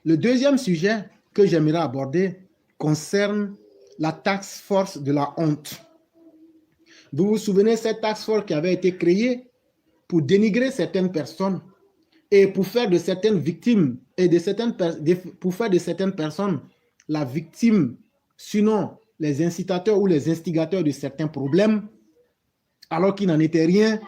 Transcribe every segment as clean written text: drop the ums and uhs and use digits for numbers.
Le deuxième sujet que j'aimerais aborder concerne la task force de la honte. Vous vous souvenez, cette task force qui avait été créée pour dénigrer certaines personnes et pour faire de certaines victimes et pour faire de certaines personnes la victime, sinon les incitateurs ou les instigateurs de certains problèmes, alors qu'il n'en était rien.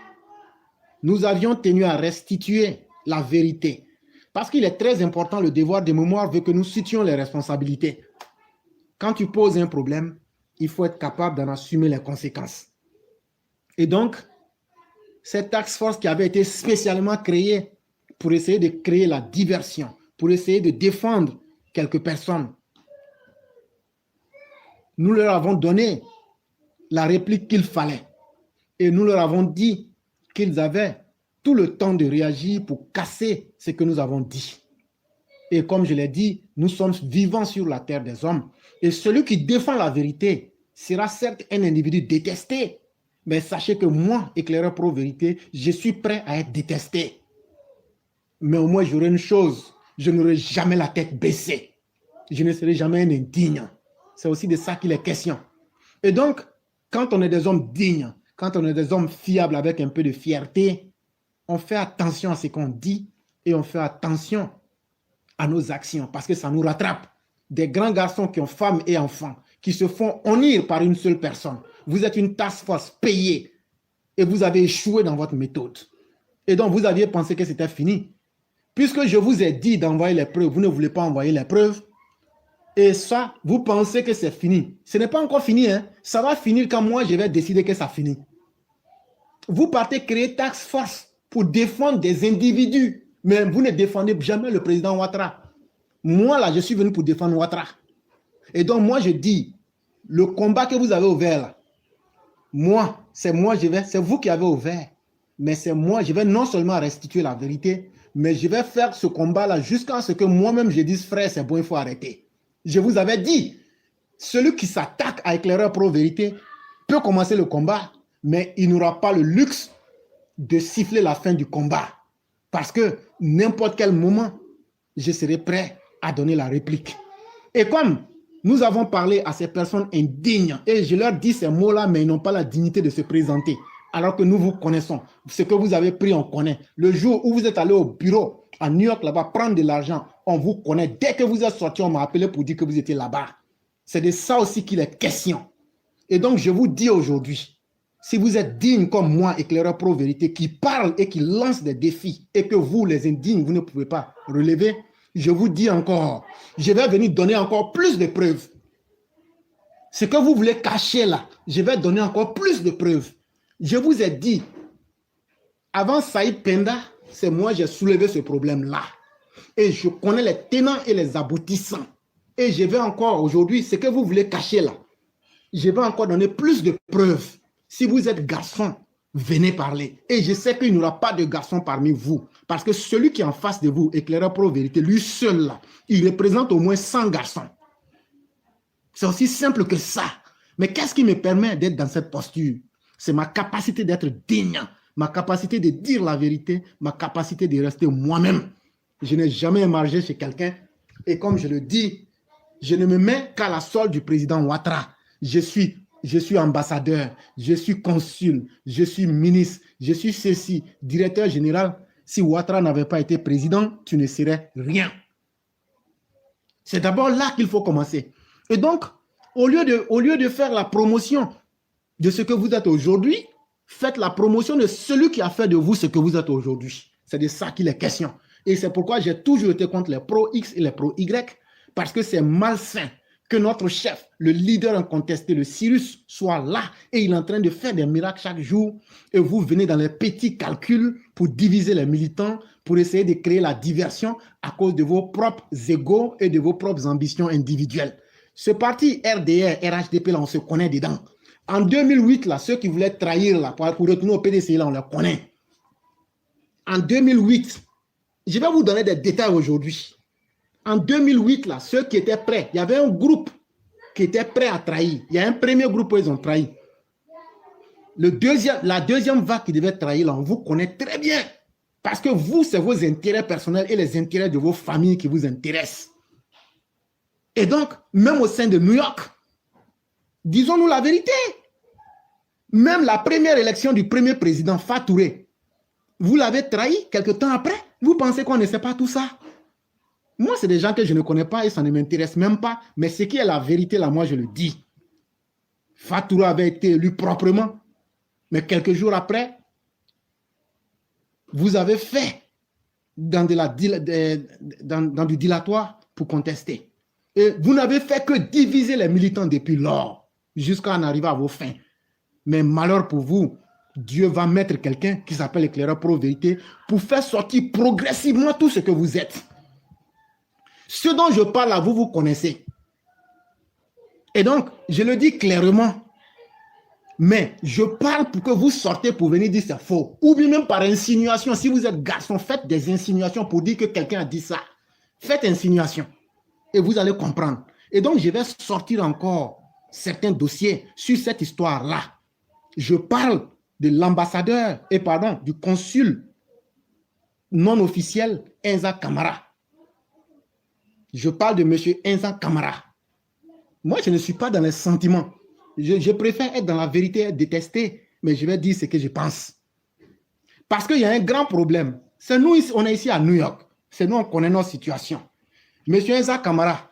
Nous avions tenu à restituer la vérité. Parce qu'il est très important, le devoir de mémoire veut que nous situions les responsabilités. Quand tu poses un problème, il faut être capable d'en assumer les conséquences. Et donc, cette task force qui avait été spécialement créée pour essayer de créer la diversion, pour essayer de défendre quelques personnes, nous leur avons donné la réplique qu'il fallait. Et nous leur avons dit qu'ils avaient tout le temps de réagir pour casser ce que nous avons dit. Et comme je l'ai dit, nous sommes vivants sur la terre des hommes. Et celui qui défend la vérité sera certes un individu détesté. Mais sachez que moi, éclaireur pro-vérité, je suis prêt à être détesté. Mais au moins, j'aurai une chose, je n'aurai jamais la tête baissée. Je ne serai jamais un indigne. C'est aussi de ça qu'il est question. Et donc, quand on est des hommes dignes, quand on est des hommes fiables avec un peu de fierté, on fait attention à ce qu'on dit et on fait attention à nos actions parce que ça nous rattrape. Des grands garçons qui ont femmes et enfants, qui se font honnir par une seule personne. Vous êtes une task force payée et vous avez échoué dans votre méthode. Et donc, vous aviez pensé que c'était fini. Puisque je vous ai dit d'envoyer les preuves, vous ne voulez pas envoyer les preuves. Et ça, vous pensez que c'est fini. Ce n'est pas encore fini. Hein? Ça va finir quand moi, je vais décider que ça finit. Vous partez créer task force pour défendre des individus. Mais vous ne défendez jamais le président Ouattara. Moi, là, je suis venu pour défendre Ouattara. Et donc, moi, je dis, le combat que vous avez ouvert, là, c'est vous qui avez ouvert. Mais c'est moi, je vais non seulement restituer la vérité, mais je vais faire ce combat-là jusqu'à ce que moi-même, je dise, frère, c'est bon, il faut arrêter. Je vous avais dit, celui qui s'attaque à éclaireur pro-vérité peut commencer le combat, mais il n'aura pas le luxe de siffler la fin du combat. Parce que n'importe quel moment, je serai prêt à donner la réplique. Et comme nous avons parlé à ces personnes indignes, et je leur dis ces mots-là, mais ils n'ont pas la dignité de se présenter, alors que nous vous connaissons. Ce que vous avez pris, on connaît. Le jour où vous êtes allé au bureau à New York, là-bas, prendre de l'argent, on vous connaît. Dès que vous êtes sorti, on m'a appelé pour dire que vous étiez là-bas. C'est de ça aussi qu'il est question. Et donc, je vous dis aujourd'hui, si vous êtes digne comme moi, éclaireur pro-vérité, qui parle et qui lance des défis, et que vous, les indignes, vous ne pouvez pas relever, je vous dis encore, je vais venir donner encore plus de preuves. Ce que vous voulez cacher là, je vais donner encore plus de preuves. Je vous ai dit, avant Saïd Penda, c'est moi qui ai soulevé ce problème-là. Et je connais les tenants et les aboutissants. Et je vais encore aujourd'hui, ce que vous voulez cacher là, je vais encore donner plus de preuves. Si vous êtes garçon, venez parler. Et je sais qu'il n'y aura pas de garçon parmi vous. Parce que celui qui est en face de vous, éclaireur pro-vérité, lui seul là, il représente au moins 100 garçons. C'est aussi simple que ça. Mais qu'est-ce qui me permet d'être dans cette posture? C'est ma capacité d'être digne, ma capacité de dire la vérité, ma capacité de rester moi-même. Je n'ai jamais émargé chez quelqu'un. Et comme je le dis, je ne me mets qu'à la solde du président Ouattara. Je suis ambassadeur, je suis consul, je suis ministre, je suis ceci, directeur général. Si Ouattara n'avait pas été président, tu ne serais rien. C'est d'abord là qu'il faut commencer. Et donc, au lieu de faire la promotion de ce que vous êtes aujourd'hui, faites la promotion de celui qui a fait de vous ce que vous êtes aujourd'hui. C'est de ça qu'il est question. Et c'est pourquoi j'ai toujours été contre les pro-X et les pro-Y, parce que c'est malsain que notre chef, le leader incontesté, le Cyrus, soit là et il est en train de faire des miracles chaque jour et vous venez dans les petits calculs pour diviser les militants, pour essayer de créer la diversion à cause de vos propres égos et de vos propres ambitions individuelles. Ce parti RDR, RHDP, là, on se connaît dedans. En 2008, là, ceux qui voulaient trahir là, pour retourner au PDC, là, on les connaît. En 2008, je vais vous donner des détails aujourd'hui. En 2008, là, ceux qui étaient prêts, il y avait un groupe qui était prêt à trahir. Il y a un premier groupe où ils ont trahi. La deuxième vague qui devait trahir, là, on vous connaît très bien. Parce que vous, c'est vos intérêts personnels et les intérêts de vos familles qui vous intéressent. Et donc, même au sein de New York, disons-nous la vérité, même la première élection du premier président, Fatou-Touré, vous l'avez trahi quelque temps après. Vous pensez qu'on ne sait pas tout ça? Moi, c'est des gens que je ne connais pas et ça ne m'intéresse même pas. Mais ce qui est la vérité, là, moi, je le dis. Fatou-Touré avait été élu proprement. Mais quelques jours après, vous avez fait dans du dilatoire pour contester. Et vous n'avez fait que diviser les militants depuis lors, jusqu'à en arriver à vos fins. Mais malheur pour vous, Dieu va mettre quelqu'un qui s'appelle éclaireur pro-vérité pour faire sortir progressivement tout ce que vous êtes. Ce dont je parle là, vous connaissez. Et donc, je le dis clairement, mais je parle pour que vous sortez pour venir dire c'est faux. Ou bien même par insinuation, si vous êtes garçon, faites des insinuations pour dire que quelqu'un a dit ça. Faites insinuation et vous allez comprendre. Et donc, je vais sortir encore certains dossiers sur cette histoire-là. Je parle de l'ambassadeur, du consul non officiel Enza Camara. Je parle de M. Enza Camara. Moi, je ne suis pas dans les sentiments. Je préfère être dans la vérité, être détesté, mais je vais dire ce que je pense. Parce qu'il y a un grand problème. C'est nous, on est ici à New York. C'est nous, on connaît notre situation. M. Enza Camara,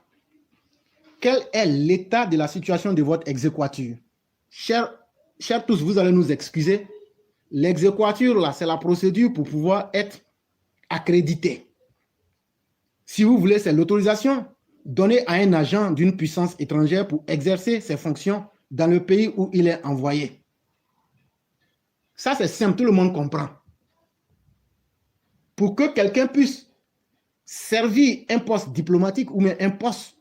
quel est l'état de la situation de votre exéquature? Chers tous, vous allez nous excuser. L'exéquature, là, c'est la procédure pour pouvoir être accrédité. Si vous voulez, c'est l'autorisation donnée à un agent d'une puissance étrangère pour exercer ses fonctions dans le pays où il est envoyé. Ça, c'est simple, tout le monde comprend. Pour que quelqu'un puisse servir un poste diplomatique ou même un poste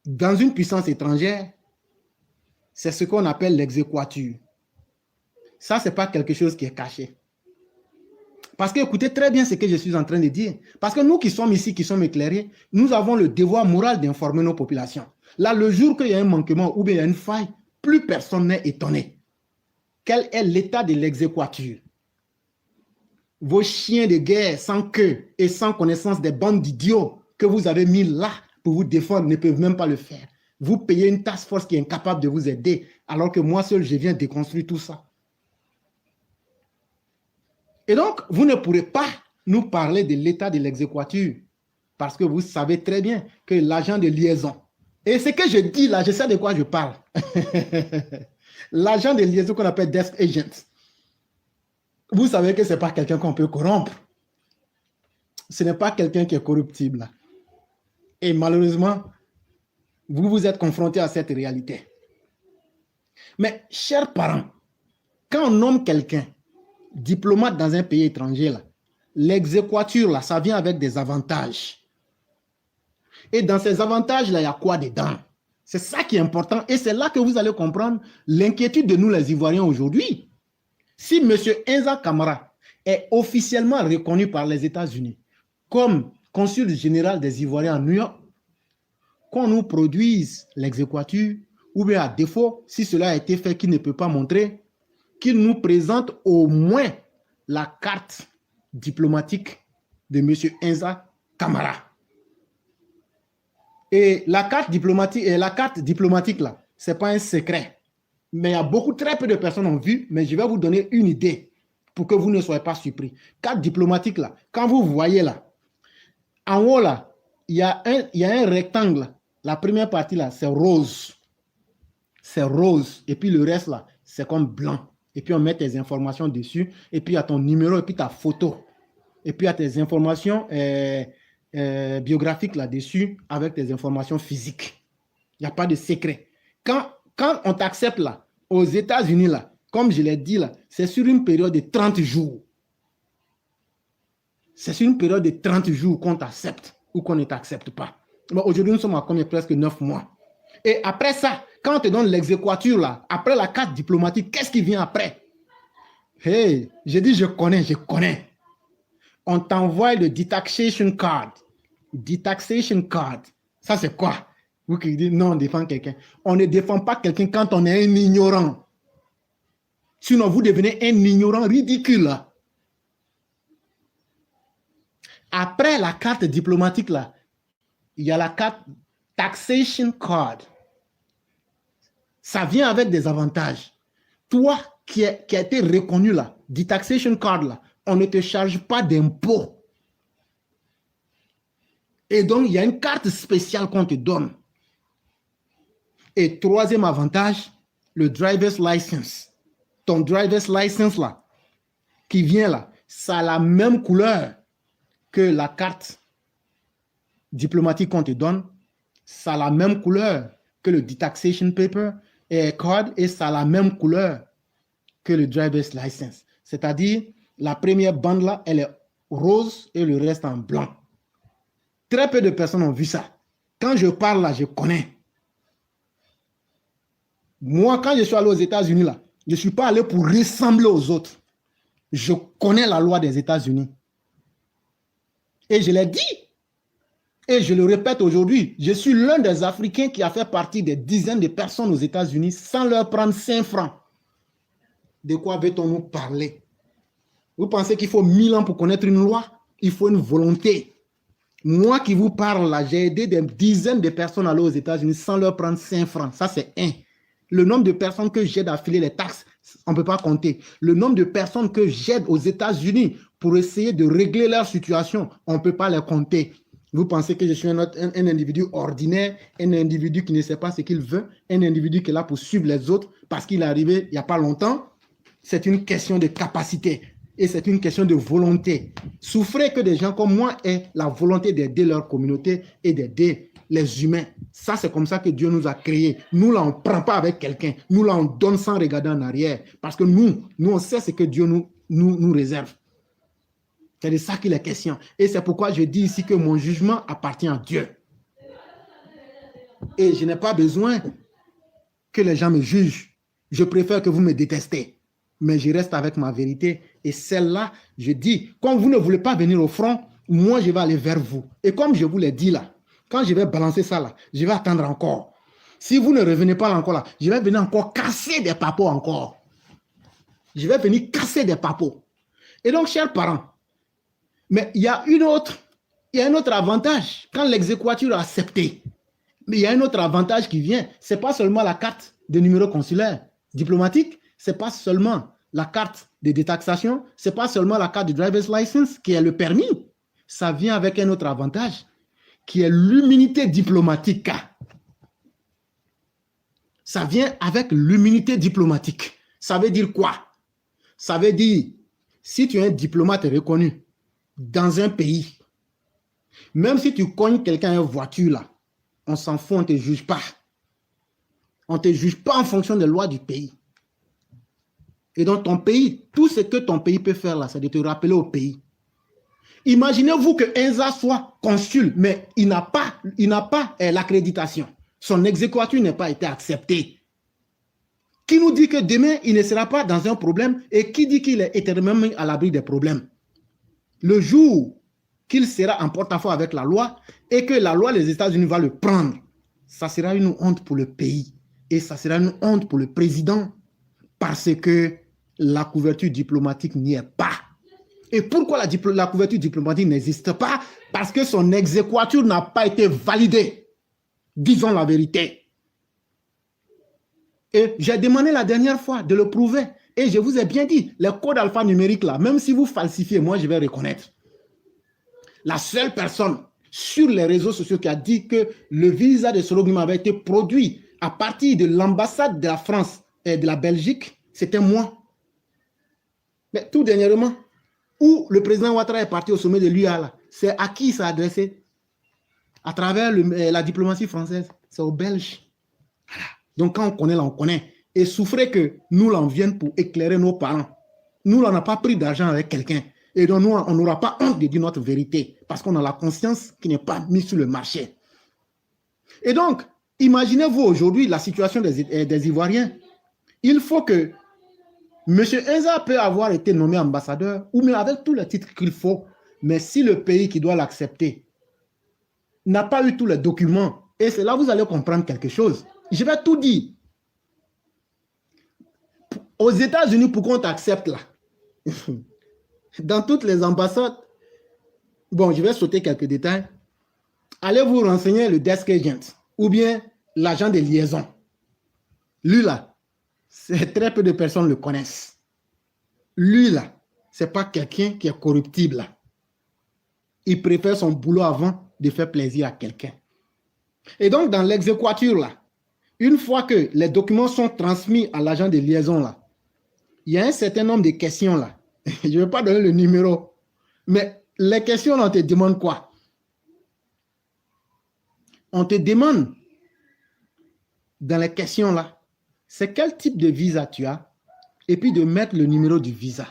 dans une puissance étrangère, c'est ce qu'on appelle l'exéquature. Ça, ce n'est pas quelque chose qui est caché. Parce que écoutez très bien ce que je suis en train de dire. Parce que nous qui sommes ici, qui sommes éclairés, nous avons le devoir moral d'informer nos populations. Là, le jour qu'il y a un manquement ou bien il y a une faille, plus personne n'est étonné. Quel est l'état de l'exéquature? Vos chiens de guerre sans queue et sans connaissance des bandes d'idiots que vous avez mis là pour vous défendre ne peuvent même pas le faire. Vous payez une task force qui est incapable de vous aider, alors que moi seul, je viens déconstruire tout ça. Et donc, vous ne pourrez pas nous parler de l'état de l'exéquature parce que vous savez très bien que l'agent de liaison, et ce que je dis là, je sais de quoi je parle. L'agent de liaison qu'on appelle desk agent, vous savez que ce n'est pas quelqu'un qu'on peut corrompre. Ce n'est pas quelqu'un qui est corruptible. Et malheureusement, vous vous êtes confrontés à cette réalité. Mais, chers parents, quand on nomme quelqu'un diplomate dans un pays étranger, l'exéquature, là, ça vient avec des avantages. Et dans ces avantages-là, il y a quoi dedans? C'est ça qui est important. Et c'est là que vous allez comprendre l'inquiétude de nous, les Ivoiriens, aujourd'hui. Si M. Enza Camara est officiellement reconnu par les États-Unis comme consul général des Ivoiriens à New York, qu'on nous produise l'exéquature, ou bien à défaut, si cela a été fait, qu'il ne peut pas montrer, qu'il nous présente au moins la carte diplomatique de M. Enza Camara. Et la carte diplomatique là, ce n'est pas un secret. Mais il y a très peu de personnes ont vu, mais je vais vous donner une idée pour que vous ne soyez pas surpris. Carte diplomatique là, quand vous voyez là, en haut là, il y a un rectangle. La première partie là, c'est rose. C'est rose. Et puis le reste là, c'est comme blanc. Et puis on met tes informations dessus. Et puis il y a ton numéro et puis ta photo. Et puis il y a tes informations biographiques là-dessus avec tes informations physiques. Il n'y a pas de secret. Quand on t'accepte là, aux États-Unis là, comme je l'ai dit là, c'est sur une période de 30 jours. C'est sur une période de 30 jours qu'on t'accepte ou qu'on ne t'accepte pas. Aujourd'hui, nous sommes à combien? Presque 9 mois. Et après ça, quand on te donne l'exéquature là, après la carte diplomatique, qu'est-ce qui vient après? Hey, j'ai dit je connais. On t'envoie le detaxation card. Detaxation card. Ça c'est quoi? Vous qui dites non, on défend quelqu'un. On ne défend pas quelqu'un quand on est un ignorant. Sinon, vous devenez un ignorant ridicule. Après la carte diplomatique, là, il y a la carte Taxation Card. Ça vient avec des avantages. Toi qui a été reconnu là, du Taxation Card, là, on ne te charge pas d'impôts. Et donc, il y a une carte spéciale qu'on te donne. Et troisième avantage, le driver's license. Ton driver's license là, qui vient là, ça a la même couleur que la carte diplomatique qu'on te donne. Ça a la même couleur que le taxation paper et card, et ça a la même couleur que le driver's license. C'est-à-dire, la première bande là, elle est rose et le reste en blanc. Très peu de personnes ont vu ça. Quand je parle là, je connais. Moi, quand je suis allé aux États-Unis là, je ne suis pas allé pour ressembler aux autres. Je connais la loi des États-Unis. Et je l'ai dit. Et je le répète aujourd'hui, je suis l'un des Africains qui a fait partie des dizaines de personnes aux États-Unis sans leur prendre 5 francs. De quoi veut-on nous parler? Vous pensez qu'il faut 1000 ans pour connaître une loi? Il faut une volonté. Moi qui vous parle là, j'ai aidé des dizaines de personnes à aller aux États-Unis sans leur prendre 5 francs. Ça, c'est un. Le nombre de personnes que j'aide à filer les taxes, on ne peut pas compter. Le nombre de personnes que j'aide aux États-Unis pour essayer de régler leur situation, on ne peut pas les compter. Vous pensez que je suis un individu ordinaire, un individu qui ne sait pas ce qu'il veut, un individu qui est là pour suivre les autres parce qu'il est arrivé il n'y a pas longtemps? C'est une question de capacité et c'est une question de volonté. Souffrez que des gens comme moi aient la volonté d'aider leur communauté et d'aider les humains. Ça, c'est comme ça que Dieu nous a créés. Nous, là, on ne prend pas avec quelqu'un. Nous, là, on donne sans regarder en arrière. Parce que nous, on sait ce que Dieu nous réserve. C'est de ça qu'il est question. Et c'est pourquoi je dis ici que mon jugement appartient à Dieu. Et je n'ai pas besoin que les gens me jugent. Je préfère que vous me détestez. Mais je reste avec ma vérité. Et celle-là, je dis, comme vous ne voulez pas venir au front, moi, je vais aller vers vous. Et comme je vous l'ai dit là, quand je vais balancer ça là, je vais attendre encore. Si vous ne revenez pas là encore là, je vais venir encore casser des papos encore. Je vais venir casser des papos. Et donc, chers parents, mais il y a un autre avantage quand l'exéquatur a accepté. Mais il y a un autre avantage qui vient. Ce n'est pas seulement la carte de numéro consulaire diplomatique, ce n'est pas seulement la carte de détaxation, ce n'est pas seulement la carte de driver's license qui est le permis. Ça vient avec un autre avantage qui est l'immunité diplomatique. Ça vient avec l'immunité diplomatique. Ça veut dire quoi? Ça veut dire, si tu es un diplomate reconnu dans un pays, même si tu cognes quelqu'un en voiture là, on s'en fout, on ne te juge pas. On ne te juge pas en fonction des lois du pays. Et dans ton pays, tout ce que ton pays peut faire là, c'est de te rappeler au pays. Imaginez-vous que Enza soit consul, mais il n'a pas l'accréditation. Son exéquatur n'a pas été accepté. Qui nous dit que demain, il ne sera pas dans un problème et qui dit qu'il est éternellement à l'abri des problèmes? Le jour qu'il sera en porte-à-faux avec la loi et que la loi des États-Unis va le prendre, ça sera une honte pour le pays et ça sera une honte pour le président parce que la couverture diplomatique n'y est pas. Et pourquoi la couverture diplomatique n'existe pas? Parce que son exéquatur n'a pas été validé. Disons la vérité. Et j'ai demandé la dernière fois de le prouver. Et je vous ai bien dit, les codes alphanumériques là, même si vous falsifiez, moi je vais reconnaître. La seule personne sur les réseaux sociaux qui a dit que le visa de Solo Glima avait été produit à partir de l'ambassade de la France et de la Belgique, c'était moi. Mais tout dernièrement, où le président Ouattara est parti au sommet de l'UA, c'est à qui il s'est adressé? À travers la diplomatie française. C'est aux Belges. Voilà. Donc quand on connaît, là, on connaît. Et souffrez que nous, là, on vienne pour éclairer nos parents. Nous, là, on n'a pas pris d'argent avec quelqu'un. Et donc, nous, on n'aura pas honte de dire notre vérité. Parce qu'on a la conscience qui n'est pas mise sur le marché. Et donc, imaginez-vous aujourd'hui la situation des Ivoiriens. Il faut que M. Enza peut avoir été nommé ambassadeur, ou même avec tous les titres qu'il faut, mais si le pays qui doit l'accepter n'a pas eu tous les documents, et c'est là que vous allez comprendre quelque chose. Je vais tout dire. Aux États-Unis, pourquoi on t'accepte là? Dans toutes les ambassades, Bon, je vais sauter quelques détails. Allez vous renseigner le desk agent ou bien l'agent de liaison. Lui là, très peu de personnes le connaissent. Lui là, c'est pas quelqu'un qui est corruptible là. Il préfère son boulot avant de faire plaisir à quelqu'un. Et donc, dans l'exéquature là, une fois que les documents sont transmis à l'agent de liaison là, il y a un certain nombre de questions là. Je ne vais pas donner le numéro, mais les questions là, on te demande quoi? On te demande dans les questions là, c'est quel type de visa tu as et puis de mettre le numéro du visa.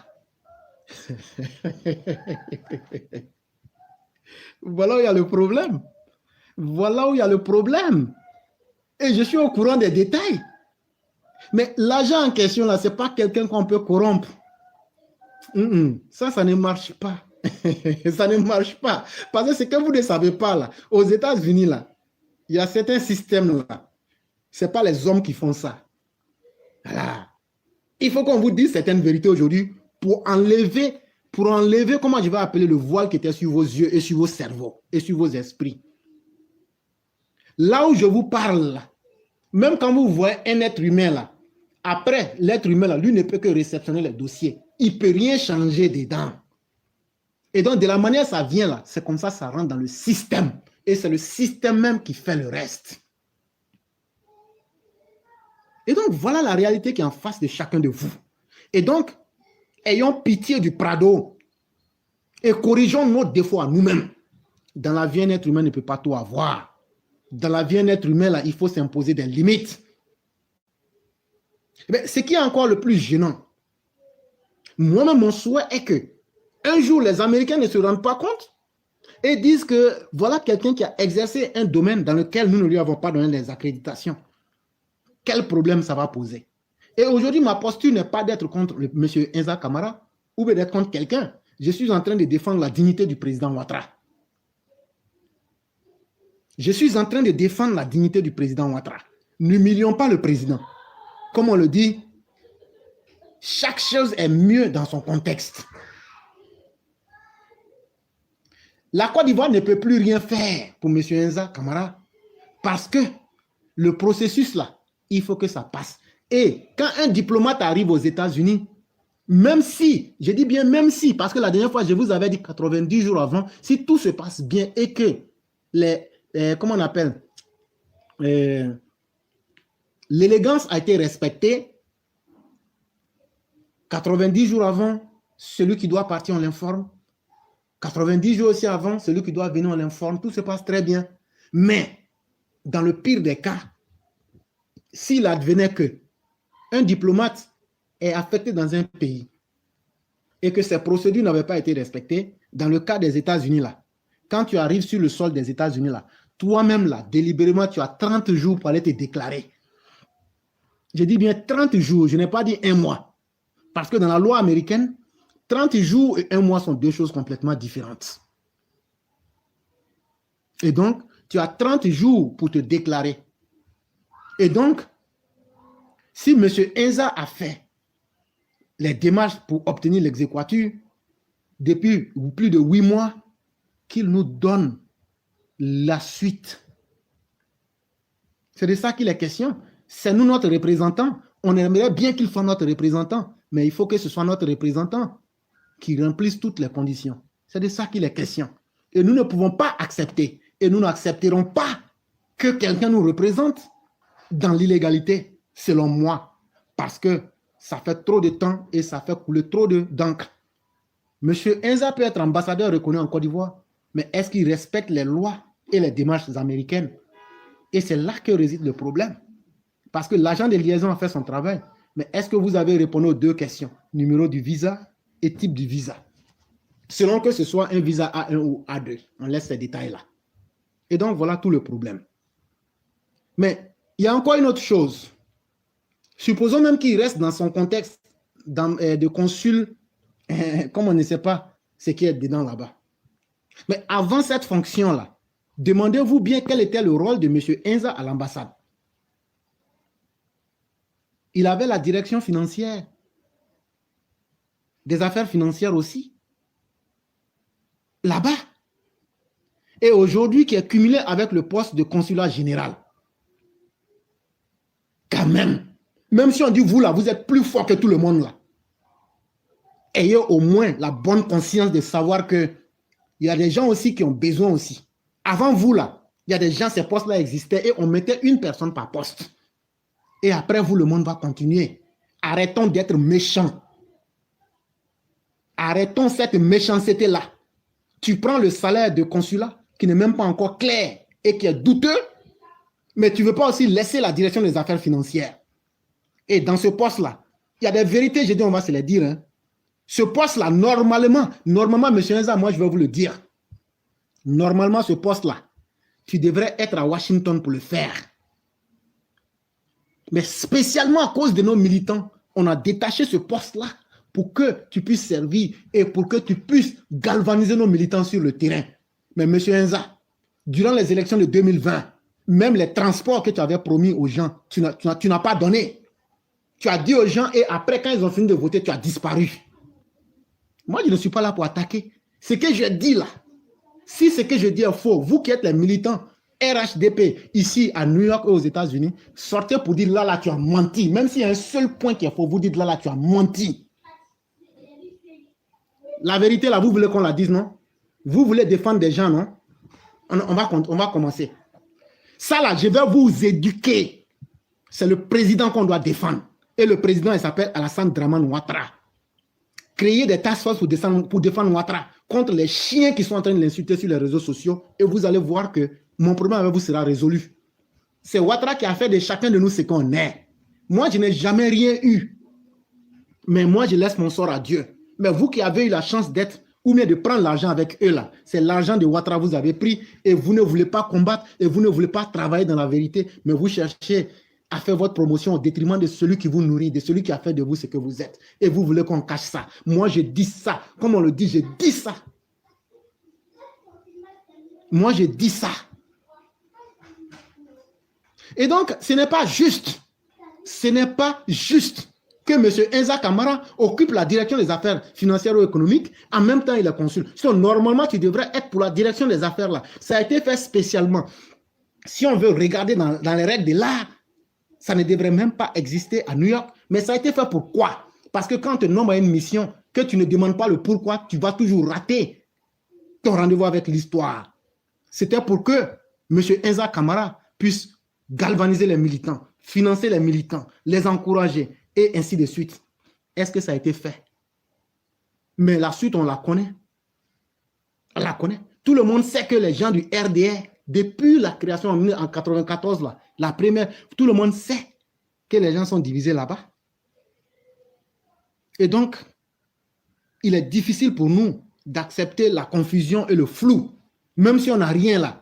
Voilà où il y a le problème. Voilà où il y a le problème. Et je suis au courant des détails. Mais l'agent en question là, ce n'est pas quelqu'un qu'on peut corrompre. Ça ne marche pas. Ça ne marche pas. Parce que ce que vous ne savez pas là, aux États-Unis là, il y a certains systèmes là. Ce n'est pas les hommes qui font ça. Voilà. Il faut qu'on vous dise certaines vérités aujourd'hui pour enlever, comment je vais appeler le voile qui était sur vos yeux et sur vos cerveaux et sur vos esprits. Là où je vous parle, là, même quand vous voyez un être humain là, après l'être humain là, lui ne peut que réceptionner les dossiers. Il ne peut rien changer dedans. Et donc de la manière ça vient là, c'est comme ça rentre dans le système. Et c'est le système même qui fait le reste. Et donc voilà la réalité qui est en face de chacun de vous. Et donc, ayons pitié du Prado et corrigeons nos défauts à nous-mêmes. Dans la vie, un être humain ne peut pas tout avoir. Dans la vie, un être humain, là, il faut s'imposer des limites. Mais ce qui est encore le plus gênant, moi-même, mon souhait est que un jour, les Américains ne se rendent pas compte et disent que voilà quelqu'un qui a exercé un domaine dans lequel nous ne lui avons pas donné les accréditations. Quel problème ça va poser? Et aujourd'hui, ma posture n'est pas d'être contre M. Inza Kamara ou d'être contre quelqu'un. Je suis en train de défendre la dignité du président Ouattara. Je suis en train de défendre la dignité du président Ouattara. N'humilions pas le président. Comme on le dit, chaque chose est mieux dans son contexte. La Côte d'Ivoire ne peut plus rien faire pour M. Inza Kamara parce que le processus là, il faut que ça passe. Et quand un diplomate arrive aux États-Unis, même si, je dis bien même si, parce que la dernière fois, je vous avais dit 90 jours avant, si tout se passe bien et que comment on appelle, l'élégance a été respectée, 90 jours avant, celui qui doit partir, on l'informe. 90 jours aussi avant, celui qui doit venir, on l'informe. Tout se passe très bien. Mais, dans le pire des cas, s'il advenait que un diplomate est affecté dans un pays et que ces procédures n'avaient pas été respectées, dans le cas des États-Unis, là, quand tu arrives sur le sol des États-Unis, là, toi-même, là, délibérément, tu as 30 jours pour aller te déclarer. Je dis bien 30 jours, je n'ai pas dit un mois. Parce que dans la loi américaine, 30 jours et un mois sont deux choses complètement différentes. Et donc, tu as 30 jours pour te déclarer. Et donc, si M. Inza a fait les démarches pour obtenir l'exéquatur depuis plus de 8 mois, qu'il nous donne la suite. C'est de ça qu'il est question. C'est nous notre représentant. On aimerait bien qu'il soit notre représentant, mais il faut que ce soit notre représentant qui remplisse toutes les conditions. C'est de ça qu'il est question. Et nous ne pouvons pas accepter, et nous n'accepterons pas que quelqu'un nous représente dans l'illégalité, selon moi, parce que ça fait trop de temps et ça fait couler trop d'encre. Monsieur Inza peut être ambassadeur reconnu en Côte d'Ivoire, mais est-ce qu'il respecte les lois et les démarches américaines? Et c'est là que réside le problème. Parce que l'agent de liaison a fait son travail. Mais est-ce que vous avez répondu aux deux questions? Numéro du visa et type du visa. Selon que ce soit un visa A1 ou A2. On laisse ces détails-là. Et donc, voilà tout le problème. Mais il y a encore une autre chose. Supposons même qu'il reste dans son contexte de consul, comme on ne sait pas ce qui est dedans là-bas. Mais avant cette fonction-là, demandez-vous bien quel était le rôle de M. Inza à l'ambassade. Il avait la direction financière, des affaires financières aussi. Là-bas, et aujourd'hui qui est cumulé avec le poste de consulat général. Quand même si on dit vous là, vous êtes plus fort que tout le monde là, ayez au moins la bonne conscience de savoir que il y a des gens aussi qui ont besoin aussi. Avant vous là, il y a des gens, ces postes là existaient et on mettait une personne par poste. Et après vous, le monde va continuer. Arrêtons d'être méchants. Arrêtons cette méchanceté-là. Tu prends le salaire de consulat qui n'est même pas encore clair et qui est douteux, mais tu ne veux pas aussi laisser la direction des affaires financières. Et dans ce poste-là, il y a des vérités, je dis, on va se les dire. Hein. Ce poste-là, normalement, M. Enza, moi, je vais vous le dire. Normalement, ce poste-là, tu devrais être à Washington pour le faire. Mais spécialement à cause de nos militants, on a détaché ce poste-là pour que tu puisses servir et pour que tu puisses galvaniser nos militants sur le terrain. Mais M. Enza, durant les élections de 2020, même les transports que tu avais promis aux gens, tu n'as pas donné. Tu as dit aux gens et après, quand ils ont fini de voter, tu as disparu. Moi, je ne suis pas là pour attaquer. Ce que je dis là, si ce que je dis est faux, vous qui êtes les militants RHDP ici à New York et aux États-Unis, sortez pour dire là, tu as menti. Même s'il y a un seul point qui est faux, vous dites là, tu as menti. La vérité là, vous voulez qu'on la dise, non? Vous voulez défendre des gens, non? On va commencer. Ça là, je vais vous éduquer. C'est le président qu'on doit défendre. Et le président, il s'appelle Alassane Dramane Ouattara. Créer des task force pour défendre Ouattara contre les chiens qui sont en train de l'insulter sur les réseaux sociaux. Et vous allez voir que mon problème avec vous sera résolu. C'est Ouattara qui a fait de chacun de nous ce qu'on est. Moi, je n'ai jamais rien eu. Mais moi, je laisse mon sort à Dieu. Mais vous qui avez eu la chance d'être, ou bien de prendre l'argent avec eux là, c'est l'argent de Ouattara que vous avez pris et vous ne voulez pas combattre et vous ne voulez pas travailler dans la vérité, mais vous cherchez à faire votre promotion au détriment de celui qui vous nourrit, de celui qui a fait de vous ce que vous êtes. Et vous voulez qu'on cache ça. Moi, je dis ça. Comme on le dit, je dis ça. Moi, je dis ça. Et donc, ce n'est pas juste. Ce n'est pas juste que M. Enza Camara occupe la direction des affaires financières ou économiques. En même temps, il est consul. Sinon, normalement, tu devrais être pour la direction des affaires là. Ça a été fait spécialement. Si on veut regarder dans les règles de l'art, ça ne devrait même pas exister à New York. Mais ça a été fait pourquoi? Parce que quand tu nommes à une mission, que tu ne demandes pas le pourquoi, tu vas toujours rater ton rendez-vous avec l'histoire. C'était pour que M. Enza Camara puisse galvaniser les militants, financer les militants, les encourager, et ainsi de suite. Est-ce que ça a été fait? Mais la suite, on la connaît. On la connaît. Tout le monde sait que les gens du RDR, depuis la création en 1994, là, la première, tout le monde sait que les gens sont divisés là-bas. Et donc, il est difficile pour nous d'accepter la confusion et le flou. Même si on n'a rien là,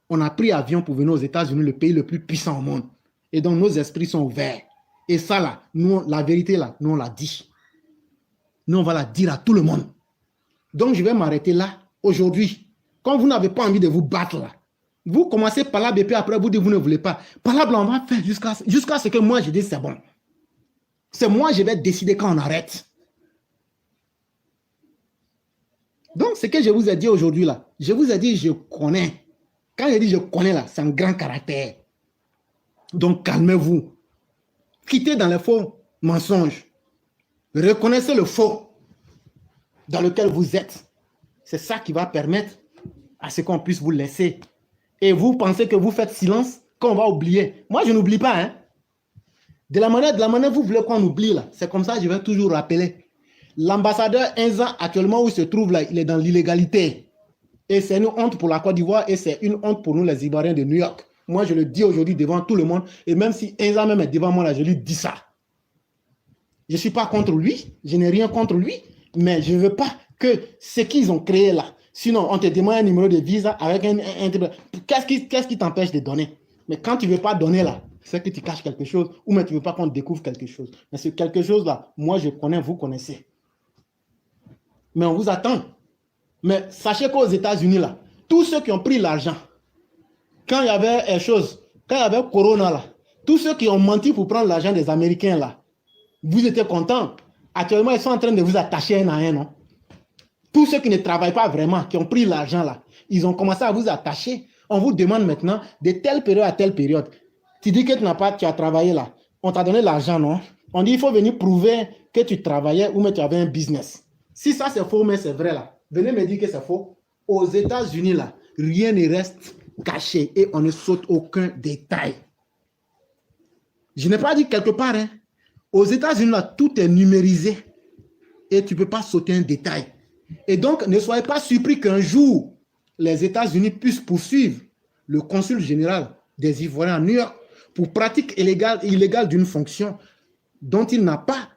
on a pris avion pour venir aux États-Unis, le pays le plus puissant au monde. Et donc, nos esprits sont ouverts. Et ça là, nous, la vérité là, nous on l'a dit. Nous, on va la dire à tout le monde. Donc, je vais m'arrêter là aujourd'hui. Quand vous n'avez pas envie de vous battre là, vous commencez par là, et puis après vous dites vous ne voulez pas. Par là, on va faire jusqu'à ce que moi je dise c'est bon. C'est moi je vais décider quand on arrête. Donc, ce que je vous ai dit aujourd'hui là, je vous ai dit je connais. Quand je dis je connais là, c'est un grand caractère. Donc, calmez-vous. Quittez dans les faux mensonges. Reconnaissez le faux dans lequel vous êtes. C'est ça qui va permettre à ce qu'on puisse vous laisser. Et vous pensez que vous faites silence, qu'on va oublier. Moi, je n'oublie pas. Hein. De la manière vous voulez qu'on oublie, là. C'est comme ça que je vais toujours rappeler. L'ambassadeur Enza, actuellement où il se trouve là, il est dans l'illégalité. Et c'est une honte pour la Côte d'Ivoire et c'est une honte pour nous les Ivoiriens de New York. Moi, je le dis aujourd'hui devant tout le monde. Et même si Enza même est devant moi, là, je lui dis ça. Je ne suis pas contre lui. Je n'ai rien contre lui. Mais je ne veux pas que ce qu'ils ont créé là. Sinon, on te demande un numéro de visa avec un qu'est-ce qui t'empêche de donner? Mais quand tu ne veux pas donner là, c'est que tu caches quelque chose ou même tu ne veux pas qu'on découvre quelque chose. Mais ce quelque chose là, moi je connais, vous connaissez. Mais on vous attend. Mais sachez qu'aux États-Unis là, tous ceux qui ont pris l'argent, quand il y avait quand il y avait Corona là, tous ceux qui ont menti pour prendre l'argent des Américains là, vous étiez contents. Actuellement, ils sont en train de vous attacher un à un, non? Tous ceux qui ne travaillent pas vraiment, qui ont pris l'argent là, Ils ont commencé à vous attacher. On vous demande maintenant de telle période à telle période. Tu dis que tu as travaillé là. On t'a donné l'argent, non? On dit il faut venir prouver que tu travaillais ou que tu avais un business. Si ça c'est faux, mais c'est vrai là. Venez me dire que c'est faux. Aux États-Unis là, rien ne reste caché et on ne saute aucun détail. Je n'ai pas dit quelque part, hein. Aux États-Unis là, tout est numérisé et tu ne peux pas sauter un détail. Et donc, ne soyez pas surpris qu'un jour, les États-Unis puissent poursuivre le consul général des Ivoiriens à New York pour pratique illégale d'une fonction dont il n'a pas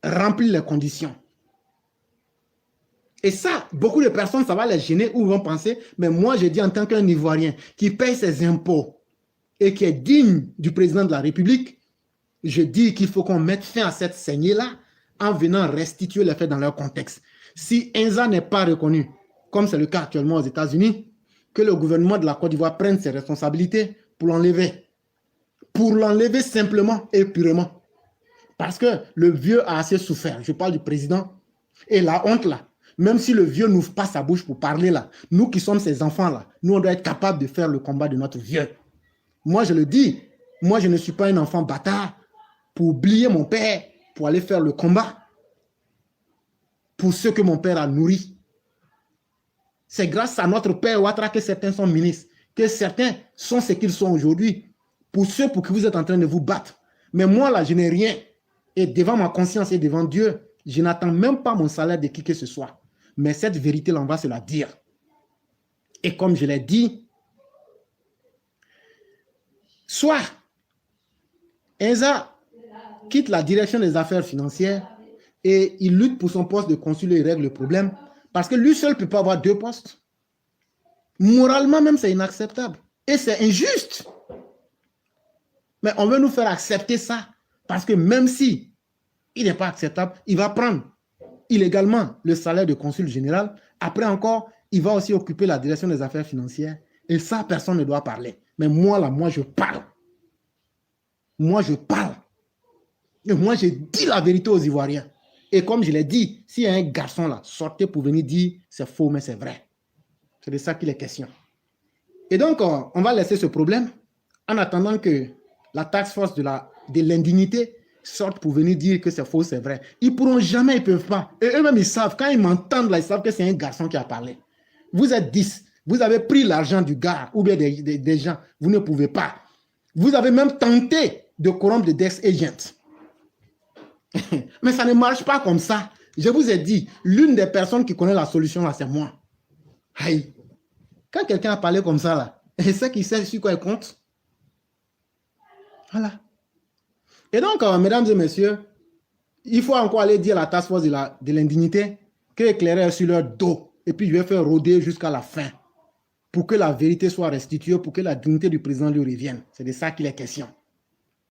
rempli les conditions. Et ça, beaucoup de personnes, ça va les gêner ou vont penser, mais moi, je dis en tant qu'un Ivoirien qui paye ses impôts et qui est digne du président de la République, je dis qu'il faut qu'on mette fin à cette saignée-là en venant restituer les faits dans leur contexte. Si Enza n'est pas reconnu, comme c'est le cas actuellement aux États-Unis, que le gouvernement de la Côte d'Ivoire prenne ses responsabilités pour l'enlever. Pour l'enlever simplement et purement. Parce que le vieux a assez souffert. Je parle du président. Et la honte là, même si le vieux n'ouvre pas sa bouche pour parler là, nous qui sommes ses enfants là, nous on doit être capables de faire le combat de notre vieux. Moi je le dis, moi je ne suis pas un enfant bâtard pour oublier mon père, pour aller faire le combat pour ceux que mon père a nourris. C'est grâce à notre père Ouattara que certains sont ministres, que certains sont ce qu'ils sont aujourd'hui, pour ceux pour qui vous êtes en train de vous battre. Mais moi là, je n'ai rien. Et devant ma conscience et devant Dieu, je n'attends même pas mon salaire de qui que ce soit. Mais cette vérité-là, on va se la dire. Et comme je l'ai dit, soit Enza quitte la direction des affaires financières et il lutte pour son poste de consul et il règle le problème parce que lui seul ne peut pas avoir deux postes. Moralement même, c'est inacceptable. Et c'est injuste. Mais on veut nous faire accepter ça parce que même si il n'est pas acceptable, il va prendre illégalement le salaire de consul général. Après encore, il va aussi occuper la direction des affaires financières. Et ça, personne ne doit parler. Mais moi, là, moi, je parle. Moi, je parle. Et moi, je dis la vérité aux Ivoiriens. Et comme je l'ai dit, s'il y a un garçon là, sortez pour venir dire c'est faux, mais c'est vrai. C'est de ça qu'il est question. Et donc, on va laisser ce problème en attendant que la task force de l'indignité sorte pour venir dire que c'est faux, c'est vrai. Ils ne pourront jamais, ils ne peuvent pas. Et eux-mêmes, ils savent. Quand ils m'entendent là, ils savent que c'est un garçon qui a parlé. Vous êtes 10. Vous avez pris l'argent du gars ou bien des gens. Vous ne pouvez pas. Vous avez même tenté de corrompre des Dex Agents. Mais ça ne marche pas comme ça. Je vous ai dit, l'une des personnes qui connaît la solution là, c'est moi. Aïe. Quand quelqu'un a parlé comme ça là, et c'est qui sait sur quoi il compte. Voilà. Et donc, mesdames et messieurs, il faut encore aller dire à la task force de l'indignité que éclairer est sur leur dos. Et puis je vais faire rôder jusqu'à la fin pour que la vérité soit restituée, pour que la dignité du président lui revienne. C'est de ça qu'il est question.